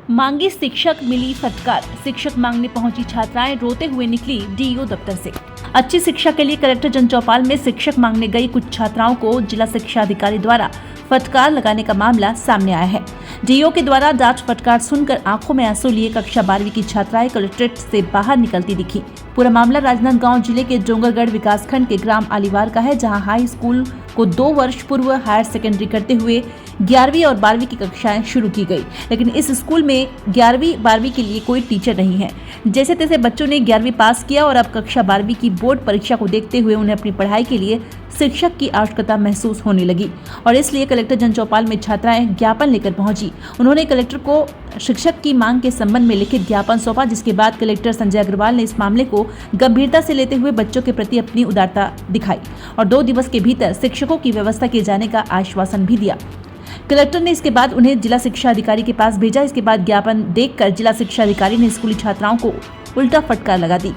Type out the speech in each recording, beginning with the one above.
मांगी शिक्षक, मिली फटकार। शिक्षक मांगने पहुंची छात्राएं रोते हुए निकली डीईओ दफ्तर से। अच्छी शिक्षा के लिए कलेक्टर जनचौपाल में शिक्षक मांगने गई कुछ छात्राओं को जिला शिक्षा अधिकारी द्वारा फटकार लगाने का मामला सामने आया है। डीईओ के द्वारा डांट फटकार सुनकर आंखों में आंसू लिए कक्षा 12वीं की छात्राएं कलेक्ट्रेट से बाहर निकलती दिखी। पूरा मामला राजनांदगांव जिले के डोंगरगढ़ विकासखंड के ग्राम आलीवार का है, जहां हाई स्कूल को 2 वर्ष पूर्व हायर सेकेंडरी करते हुए 11वीं और 12वीं की कक्षाएं शुरू की गई, लेकिन इस स्कूल में 11वीं 12वीं के लिए कोई टीचर नहीं है। जैसे तैसे बच्चों ने 11वीं पास किया और अब कक्षा 12वीं की बोर्ड परीक्षा को देखते हुए उन्हें अपनी पढ़ाई के लिए शिक्षक की आवश्यकता महसूस होने लगी और इसलिए कलेक्टर जनचौपाल में छात्राएं ज्ञापन लेकर पहुंची। उन्होंने कलेक्टर को शिक्षक की मांग के संबंध में लिखित ज्ञापन सौंपा, जिसके बाद कलेक्टर संजय अग्रवाल ने इस मामले को गंभीरता से लेते हुए बच्चों के प्रति अपनी उदारता दिखाई और 2 दिवस के भीतर शिक्षकों की व्यवस्था किए जाने का आश्वासन भी दिया। कलेक्टर ने इसके बाद उन्हें जिला शिक्षा अधिकारी के पास भेजा। इसके बाद ज्ञापन देखकर जिला शिक्षा अधिकारी ने स्कूली छात्राओं को उल्टा फटकार लगा दी।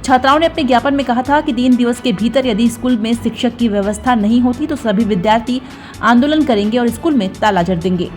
छात्राओं ने अपने ज्ञापन में कहा था कि 3 दिवस के भीतर यदि स्कूल में शिक्षक की व्यवस्था नहीं होती तो सभी विद्यार्थी आंदोलन करेंगे और स्कूल में ताला जड़ देंगे।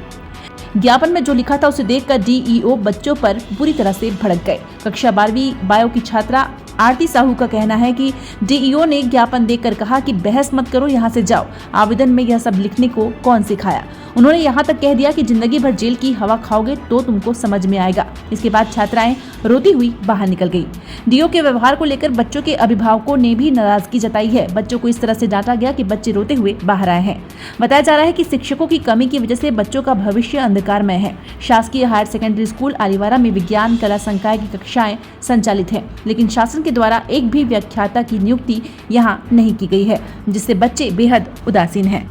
ज्ञापन में जो लिखा था उसे देखकर डीईओ बच्चों पर बुरी तरह से भड़क गए। कक्षा 12वीं बायो की छात्रा आरती साहू का कहना है कि डीईओ ने ज्ञापन देकर कहा कि बहस मत करो, यहाँ से जाओ। आवेदन में यह सब लिखने को कौन सिखाया? उन्होंने यहाँ तक कह दिया कि जिंदगी भर जेल की हवा खाओगे तो तुमको समझ में आएगा। इसके बाद छात्राएं रोती हुई बाहर निकल गई। डीईओ के व्यवहार को लेकर बच्चों के अभिभावकों ने भी नाराजगी जताई है। बच्चों को इस तरह से डांटा गया कि बच्चे रोते हुए बाहर आए हैं। बताया जा रहा है कि शिक्षकों की कमी की वजह से बच्चों का भविष्य अंधकारमय है। शासकीय हायर सेकेंडरी स्कूल आलीवारा में विज्ञान कला संकाय की कक्षाएं संचालित हैं, लेकिन शासन के द्वारा एक भी व्याख्याता की नियुक्ति यहां नहीं की गई है, जिससे बच्चे बेहद उदासीन हैं।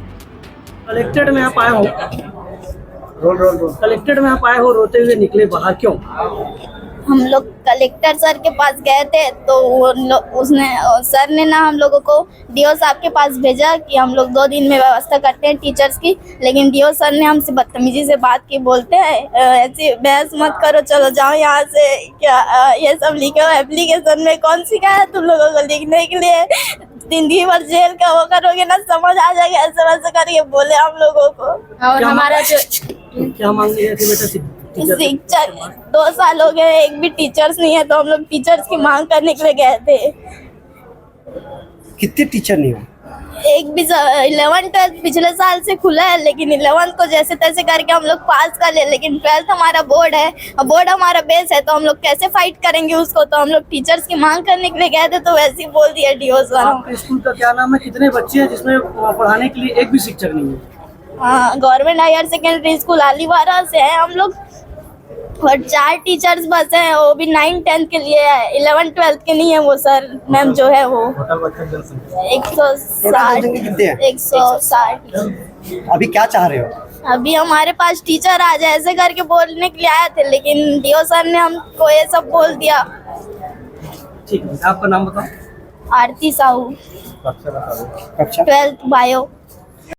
कलेक्टेड में आप आए हो, कलेक्टेड में आप आए हो, रोते हुए निकले बाहर, क्यों? हम लोग कलेक्टर सर के पास गए थे तो सर ने ना हम लोगों को डीओ साहब के पास भेजा कि हम लोग 2 दिन में व्यवस्था करते हैं टीचर्स की, लेकिन डीओ सर ने हमसे बदतमीजी से बात की। बोलते हैं ऐसी बहस मत करो, चलो जाओ यहाँ से। क्या ये सब लिखे हो एप्लीकेशन में? कौन सिखाया तुम लोगों को लिखने के लिए? जिंदगी भर जेल का वो करोगे ना, समझ आ जाएगा। ऐसे वैसे करके बोले हम लोगों को। और हमारा जो क्या मांग रही है बेटा? शिक्षक 2 साल हो गए, एक भी टीचर्स नहीं है, तो हम लोग टीचर्स की मांग करने के लिए गए थे। कितने टीचर नहीं हो? एक भी 11th-12th पिछले साल से खुला है, लेकिन 11th को जैसे तैसे करके हम लोग पास कर ले, लेकिन 12th हमारा बोर्ड है और बोर्ड हमारा बेस है, तो हम लोग कैसे फाइट करेंगे उसको? तो हम लोग टीचर्स की मांग करने के लिए गए थे, तो वैसे ही बोल दिया डीओ सर। आपके स्कूल का क्या नाम है? कितने बच्चे हैं जिसमें पढ़ाने के लिए एक भी शिक्षक नहीं है? हाँ, गवर्नमेंट हायर सेकेंडरी स्कूल आलीवारा से है हम लोग, और 4 टीचर्स बस हैं, वो भी 9th-10th के लिए है, 11th-12th के नहीं है। वो सर मैम जो है वो 160। अभी क्या चाह रहे हो? अभी हमारे पास टीचर आ जाए ऐसे करके बोलने के लिए आए थे, लेकिन डीओ सर ने हमको ये सब बोल दिया। ठीक है, आपका नाम बताओ। आरती साहू, कक्षा 12th बायो।